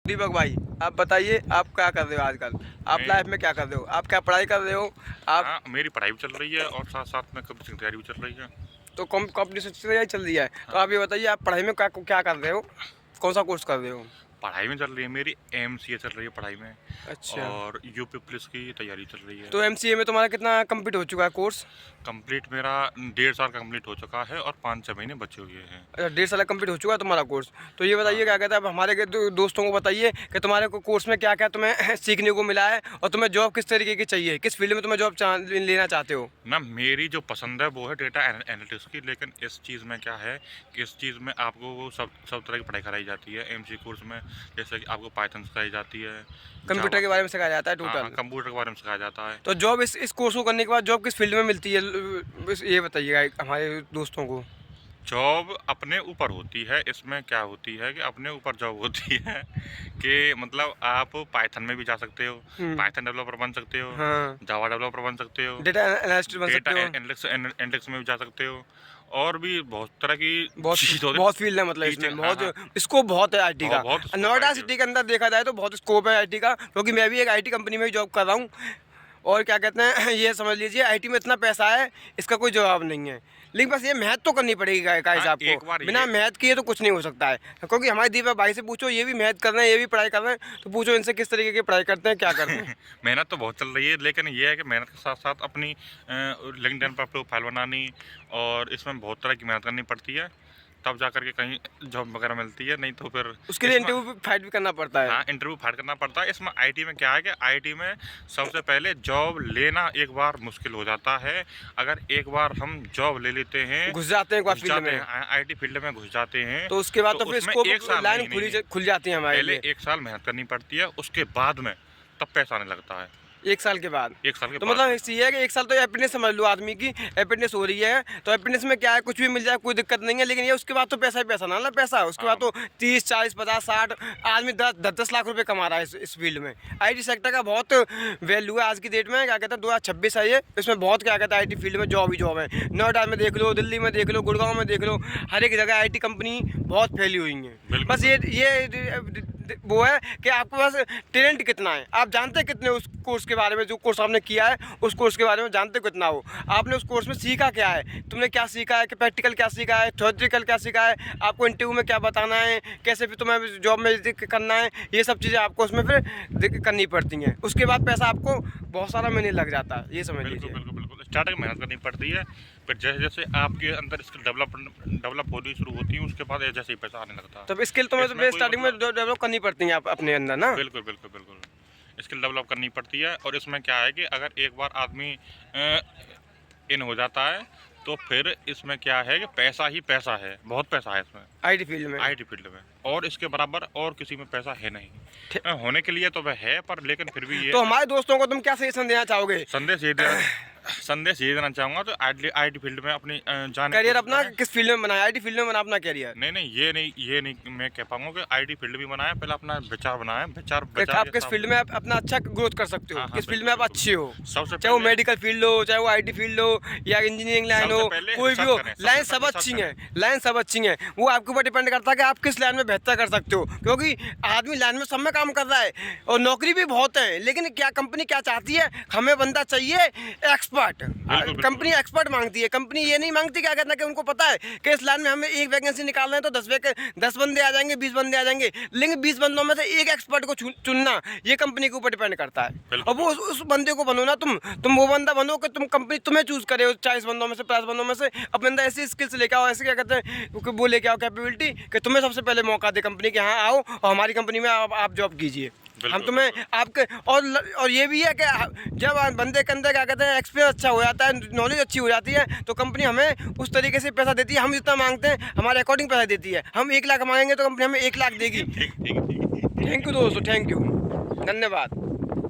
दीपक भाई, आप बताइए आप क्या कर रहे हो आजकल? आप मैं लाइफ में क्या कर रहे हो? आप क्या पढ़ाई कर रहे हो? आप हाँ, मेरी पढ़ाई भी चल रही है और साथ साथ में कंपटीशन की तैयारी भी चल रही है। तो कंपटीशन की तैयारी चल रही है, तो हाँ, आप ये बताइए आप पढ़ाई में क्या क्या कर रहे हो? कौन सा कोर्स कर रहे हो? पढ़ाई में चल रही है, मेरी एमसीए चल रही है पढ़ाई में। अच्छा, और यूपी पुलिस की तैयारी चल रही है। तो एमसीए में तुम्हारा कितना कंप्लीट हो चुका है कोर्स? कंप्लीट मेरा 1.5 साल कंप्लीट हो चुका है और 5-6 महीने बचे हुए हैं। अच्छा, 1.5 साल कंप्लीट हो चुका है तुम्हारा कोर्स। तो ये हाँ, बताइए क्या कहते हैं, अब हमारे के दोस्तों को बताइए कि तुम्हारे को कोर्स में क्या क्या तुम्हें सीखने को मिला है और तुम्हें जॉब किस तरीके की चाहिए, किस फील्ड में तुम्हें जॉब लेना चाहते हो? ना मेरी जो पसंद है वो है डेटा एनालिटिक्स की, लेकिन इस चीज़ में क्या है कि इस चीज़ में आपको वो सब तरह की पढ़ाई कराई जाती है एमसीए कोर्स में। जैसे कि आपको पाइथन सिखाई जाती है, कंप्यूटर जावा। के बारे में सिखाया जाता है हाँ हाँ, टोटल। कंप्यूटर के बारे में सिखाया जाता है। तो जॉब इस कोर्स को करने के बाद जॉब किस फील्ड में मिलती है, बस ये बताइएगा हमारे दोस्तों को। जॉब अपने ऊपर होती है, इसमें क्या होती है कि अपने ऊपर जॉब होती है कि मतलब आप पाइथन में भी जा सकते हो, हम्म। पाइथन डेवलपर बन सकते हो, हाँ। जावा डेवलपर बन सकते हो, डेटा एनालिस्ट बन डेटा सकते हो। एनालिटिक्स में भी जा सकते हो, और भी बहुत तरह की बहुत चीज़ होती बहुत फील्ड है, मतलब टीचिंग। इसमें हाँ बहुत हाँ, स्कोप बहुत है आईटी का। बहुत स्कोप है नोएडा IT। सिटी के अंदर देखा जाए तो बहुत स्कोप है आईटी का, क्योंकि मैं भी एक आईटी कंपनी में ही जॉब कर रहा हूँ। और क्या कहते हैं ये समझ लीजिए आईटी में इतना पैसा है, इसका कोई जवाब नहीं है। लेकिन बस ये मेहनत तो करनी पड़ेगी गाइस हाँ, आपको। एक बार बिना ये मेहनत किए तो कुछ नहीं हो सकता है। क्योंकि हमारे दीपक भाई से पूछो, ये भी मेहनत कर रहे हैं, ये भी पढ़ाई कर रहे हैं, तो पूछो इनसे किस तरीके की पढ़ाई करते हैं, क्या करते हैं। मेहनत तो बहुत चल रही है, लेकिन ये है कि मेहनत के साथ साथ अपनी लिंक्डइन पर प्रोफाइल बनानी, और इसमें बहुत तरह की मेहनत करनी पड़ती है, तब जा कर के कहीं जॉब वगैरह मिलती है, नहीं तो फिर उसके लिए इसमें। इंटरव्यू फाइट भी करना पड़ता है। हाँ, इंटरव्यू फाइट करना पड़ता है। इसमें आईटी में क्या है कि आईटी में सबसे पहले जॉब लेना एक बार मुश्किल हो जाता है। अगर एक बार हम जॉब ले लेते हैं, घुस जाते हैं एक बार घुस फील्ड जाते में, हैं, आईटी फील्ड में घुस जाते हैं, तो उसके बाद तो तो फिर उसमें स्कोप 1 साल लाइन नहीं, नहीं, नहीं, खुल जाती है हमारे पहले लिए। 1 साल मेहनत करनी पड़ती है, उसके बाद में तब पैसा आने लगता है। 1 साल के बाद। 1 साल के तो बाद मतलब पैसा। ये है कि 1 साल तो एपिनेस समझ लो, आदमी की एपिनेस हो रही है, तो एपिनेस में क्या है, कुछ भी मिल जाए कोई दिक्कत नहीं है। लेकिन ये उसके बाद तो पैसा ही पैसा ना पैसा, उसके बाद हाँ, तो 30 40 50 60 आदमी 10 10 लाख रुपए कमा रहा है इस फील्ड में। आईटी सेक्टर का बहुत वैल्यू है आज की डेट में। क्या कहते हैं 2026 है ये, इसमें बहुत क्या कहता है आईटी फील्ड में जॉब ही जॉब है। नोएडा में देख लो, दिल्ली में देख लो, गुड़गांव में देख लो, हर एक जगह आईटी कंपनी बहुत फैली हुई है। बिल्कुल, बस ये वो है कि आपके पास टैलेंट कितना है, आप जानते हैं कितने उस कोर्स के बारे में, जो कोर्स आपने किया है उस कोर्स के बारे में जानते कितना हो, आपने उस कोर्स में सीखा क्या है, तुमने क्या सीखा है, कि प्रैक्टिकल क्या सीखा है, थ्योरेटिकल क्या सीखा है, आपको इंटरव्यू में क्या बताना है, कैसे फिर तुम्हें जॉब में करना है, ये सब चीज़ें आपको उसमें फिर करनी पड़ती हैं। उसके बाद पैसा आपको बहुत सारा महीने लग जाता है, ये समझ बिल्कुल, लीजिए। बिल्कुल, बिल्कुल। स्टार्टिंग में मेहनत करनी पड़ती है, फिर जैसे-जैसे आपके अंदर स्किल डेवलप होनी शुरू होती है, उसके बाद जैसे ही पैसा आने लगता है। तो स्किल तुम्हें इसमें तो कोई स्टार्टिंग में मतलब डेवलप करनी पड़ती हैं आप अपने अंदर ना। बिल्कुल, बिल्कुल, बिल्कुल। स्किल डेवलप करनी पड़ती है, और इसमें क्या है कि अगर एक बार आदमी इन हो जाता है, तो फिर इसमें क्या है कि पैसा ही पैसा है, बहुत पैसा है इसमें, आईटी फील्ड में। आईटी फील्ड में, और इसके बराबर और किसी में पैसा है नहीं। होने के लिए तो वह है, पर लेकिन फिर भी तो ये हमारे दोस्तों को तुम क्या सजेशन देना चाहोगे? संदेश ये देना चाहूँगा, तो आईटी फील्ड में अपनी जाने की करियर कोशिश अपना करें। किस फील्ड में बनाया, आईटी फील्ड में बना अपना करियर। नहीं, ये नहीं मैं कह पाऊँगा कि आईटी फील्ड भी बनाया, पहले अपना विचार बनाया, विचार आप के किस हिसाब फील्ड से। में आप अपना अच्छा ग्रोथ कर सकते हो, हाँ, हाँ, किस फील्ड में बिल्कुल, आप बिल्कुल। अच्छे हो, सबसे चाहे वो पहले मेडिकल फील्ड हो, चाहे वो आईटी फील्ड हो, या इंजीनियरिंग लाइन सबसे हो, पहले कोई भी रिसर्च हो, करें, सबसे लाइन पहले सब रिसर्च अच्छी करें। हैं, लाइन सब अच्छी हैं। वो आपके ऊपर डिपेंड करता है कि आप किस लाइन में बेहतर कर सकते हो, क्योंकि आदमी लाइन में सब में काम कर रहा है और नौकरी भी बहुत है। लेकिन क्या कंपनी क्या चाहती है, हमें बंदा चाहिए एक्सपर्ट। बिल्कुल, बिल्कुल। कंपनी एक्सपर्ट मांगती है, कंपनी ये नहीं मांगती क्या कहना कि उनको पता है कि इस लाइन में हमें एक वैकेंसी निकालना है तो 10 बंदे आ जाएंगे, 20 बंदे आ जाएंगे। लेकिन 20 बंदों में से एक एक्सपर्ट को चुनना ये कंपनी के ऊपर डिपेंड करता है। बिल्कुल, और वो उस बंदे को बनो ना, तुम वो बंदा बनो कि तुम कंपनी तुम्हें चूज करे 40 बंदों में से 50 बंदों में से अपने अंदर ऐसी स्किल्स लेके आओ, ऐसे क्या कहते हैं कि वो लेके आओ कैपेबिलिटी कि तुम्हें सबसे पहले मौका दे कंपनी के, हाँ आओ और हमारी कंपनी में आप जॉब कीजिए। हम बिल्कुल, तुम्हें बिल्कुल। आपके और ये भी है कि जब बंदे के अंदर क्या कहते हैं एक्सपीरियंस अच्छा हो जाता है, नॉलेज अच्छी हो जाती है, तो कंपनी हमें उस तरीके से पैसा देती है। हम जितना मांगते हैं हमारे अकॉर्डिंग पैसा देती है। हम 1 लाख मांगेंगे तो कंपनी हमें 1 लाख देगी। ठीक, ठीक, ठीक, ठीक। थैंक यू दोस्तों, थैंक यू, धन्यवाद।